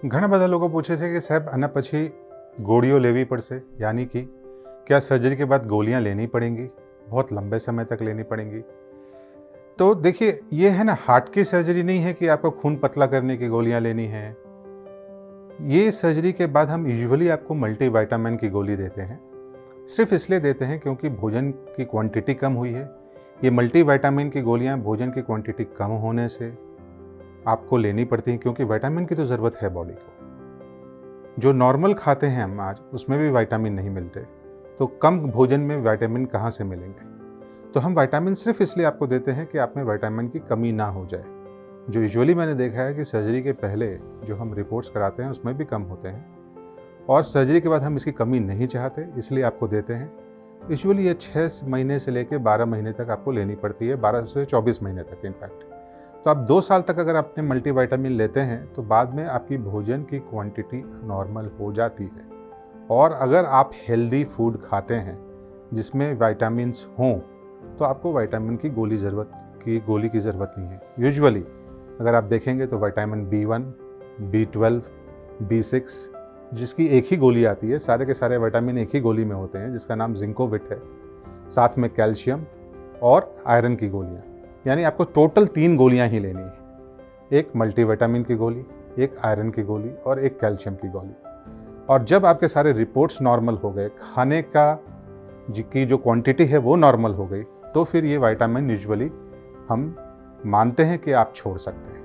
ઘણા બધા લોકો પૂછે છે કે સાહેબ આના પછી गोलियों लेवी पड़से, यानी कि क्या सर्जरी के बाद गोलियां लेनी पड़ेंगी, बहुत लंबे समय तक लेनी पड़ेंगी। तो देखिए, ये है ना, हार्ट की सर्जरी नहीं है कि आपको खून पतला करने की गोलियां लेनी है। ये सर्जरी के बाद हम यूजुअली आपको मल्टीविटामिन की गोली देते हैं, सिर्फ इसलिए देते हैं क्योंकि भोजन की क्वांटिटी कम हुई है। ये मल्टीविटामिन की गोलियां भोजन की क्वांटिटी कम होने से आपको लेनी पड़ती हैं, क्योंकि विटामिन की तो ज़रूरत है बॉडी को। जो नॉर्मल खाते हैं हम आज, उसमें भी विटामिन नहीं मिलते, तो कम भोजन में विटामिन कहाँ से मिलेंगे। तो हम विटामिन सिर्फ इसलिए आपको देते हैं कि आप में विटामिन की कमी ना हो जाए। जो यूजुअली मैंने देखा है कि सर्जरी के पहले जो हम रिपोर्ट्स कराते हैं उसमें भी कम होते हैं, और सर्जरी के बाद हम इसकी कमी नहीं चाहते, इसलिए आपको देते हैं। यूजुअली ये 6 महीने से लेकर 12 महीने तक आपको लेनी पड़ती है, 12 से 24 महीने तक इनफैक्ट। तो आप 2 साल तक अगर अपने मल्टीविटामिन लेते हैं तो बाद में आपकी भोजन की क्वांटिटी नॉर्मल हो जाती है। और अगर आप हेल्दी फूड खाते हैं जिसमें विटामिन्स हों, तो आपको विटामिन की गोली की ज़रूरत नहीं है। यूजुअली अगर आप देखेंगे तो विटामिन B1, B12, B6 जिसकी एक ही गोली आती है, सारे के सारे विटामिन एक ही गोली में होते हैं जिसका नाम जिंकोविट है, साथ में कैल्शियम और आयरन की गोलियाँ। यानी आपको टोटल 3 गोलियां ही लेनी है, एक मल्टीविटामिन की गोली, एक आयरन की गोली और एक कैल्शियम की गोली। और जब आपके सारे रिपोर्ट्स नॉर्मल हो गए, खाने की जो क्वांटिटी है वो नॉर्मल हो गई, तो फिर ये विटामिन यूजुअली हम मानते हैं कि आप छोड़ सकते हैं।